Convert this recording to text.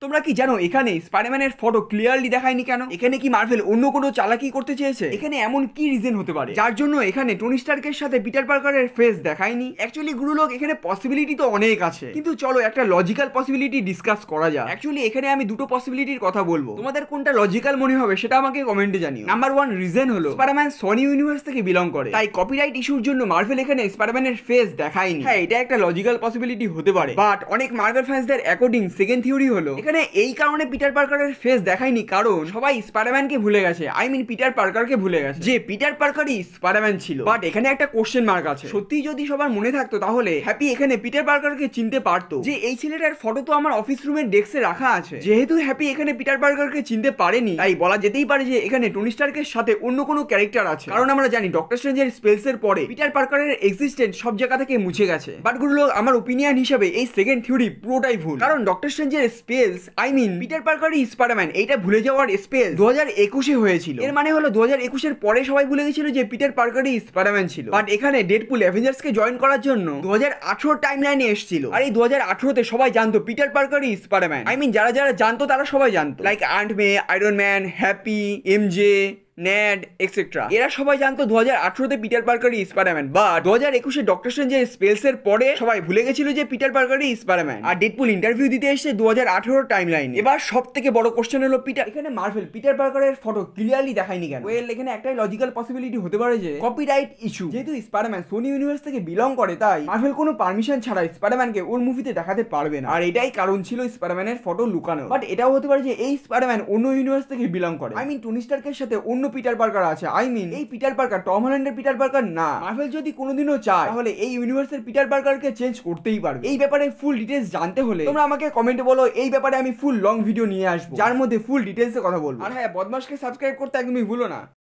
তোমরা কি জানো এখানে স্পাইডারম্যানের ফটো ক্লিয়ারলি দেখায়নি কেন? এখানে কি মার্ভেল অন্য কোনো চালাকি করতে চেয়েছে? এখানে এমন কি রিজন হতে পারে যার জন্য এখানে টনি স্টার্কের সাথে পিটার পার্কারের ফেস দেখায়নি? অ্যাকচুয়ালি গুরুলোক এখানে পসিবিলিটি তো অনেক আছে, কিন্তু চলো একটা লজিক্যাল পসিবিলিটি ডিসকাস করা যায়। অ্যাকচুয়ালি এখানে আমি দুটো পসিবিলিটির কথা বলবো, তোমাদের কোনটা লজিক্যাল মনে হবে সেটা আমাকে কমেন্টে জানিও। নাম্বার 1 রিজন হলো স্পাইডারম্যান সনি ইউনিভার্স থেকে বিলং করে, তাই কপিরাইট ইস্যুর জন্য মার্ভেল এখানে স্পাইডারম্যানের ফেস দেখায়নি। হ্যাঁ, এটা একটা লজিক্যাল পসিবিলিটি হতে পারে, বাট অনেক মার্ভেল ফ্যান্সদের অ্যাকর্ডিং সেকেন্ড থিওরি হলো এখানে এই কারণে পিটার পার্কারের ফেস দেখায়নি কারণ সবাই স্পাইডারম্যানকে ভুলে গেছে, আই মিন পিটার পার্কারকে ভুলে গেছে, যে পিটার পার্কারই স্পাইডারম্যান ছিল। বাট এখানে একটা কোশ্চেন মার্ক আছে, সত্যি যদি সবার মনে থাকতো তাহলে হ্যাপি এখানে পিটার পার্কারকে চিনতে পারতো, যে এই ছেলেটার ফটো তো আমার অফিস রুমের ডেস্কে রাখা আছে। যেহেতু হ্যাপি এখানে পিটার পার্কারকে চিনতে পারেনি, তাই বলা যেতেই পারে যে এখানে টনি স্টার্কের সাথে অন্য কোনো ক্যারেক্টার আছে, কারণ আমরা জানি ডক্টর স্ট্রেঞ্জের স্পেলসের পরে পিটার পার্কারের এক্সিস্টেন্স সব জায়গা থেকে মুছে গেছে। বাট গুলো আমার ওপিনিয়ন হিসেবে এই সেকেন্ড থিওরি পুরোটাই ভুল, কারণ ডক্টর স্ট্রেঞ্জের স্পেলস আই মিন পিটার পার্কারই স্পাইডারম্যান এইটা ভুলে যাওয়ার স্পেল 2021-এ হয়েছিল। এর মানে হলো 2021-এর পরে সবাই ভুলে গেছিল যে পিটার পার্কারই স্পাইডারম্যান ছিল। বাট এখানে ডেডপুল অ্যাভেঞ্জার্সকে জয়েন করার জন্য 2018 টাইমলাইনে এসেছিল, আর এই 2018-তে সবাই জানতো পিটার পার্কারই স্পাইডারম্যান। আই মিন যারা যারা জানতো তারা সবাই জানতো, like Aunt May, Iron Man, Happy, MJ, Ned et cetera, এরা সবাই জানতো 2018-তে পিটার পার্কারই স্পাইডারম্যান। বা 2021-এ ডক্টর স্ট্রেঞ্জের স্পেলসের পরে সবাই ভুলে গেছিল যে পিটার পার্কারই স্পাইডারম্যান, আর ডেডপুল ইন্টারভিউ দিতে এসেছে 2018 টাইমলাইনে। এবার সবথেকে বড় কোশ্চেন হলো এখানে মার্ভেল পিটার পার্কারের ফটো ক্লিয়ারলি দেখায়নি কেন? ওয়েল, এখানে একটাই লজিক্যাল পসিবিলিটি হতে পারে যে কপিরাইট ইস্যু। যেহেতু স্পাইডারম্যান সোনি ইউনিভার্স থেকে বিলং করে, তাই মার্ভেল কোনো পারমিশন ছাড়াই স্পাইডারম্যানকে ওর মুভিতে দেখাতে পারবে না, আর এটাই কারণ ছিল স্পাইডারম্যানের ফটো লুকানো। বাট এটাও হতে পারে যে এই স্পাইডারম্যান অন্য ইউনিভার্স থেকে বিলং করে, আই মিন টনি স্টার্কের সাথে অন্য পিটার পার্কার আছে। আই মিন এই পিটার পার্কার টম হল্যান্ডের পিটার পার্কার না। মার্ভেল যদি কোনোদিনও চায় তাহলে এই ইউনিভার্সের পিটার পার্কারকে চেঞ্জ করতেই পারবে। এই ব্যাপারে ফুল ডিটেইলস জানতে হলে তোমরা আমাকে কমেন্টে বলো, এই ব্যাপারে আমি ফুল লং ভিডিও নিয়ে আসবো যার মধ্যে ফুল ডিটেইলসে কথা বলবো। আর হ্যাঁ, বদমাশকে সাবস্ক্রাইব করতে একদমই ভুলো না।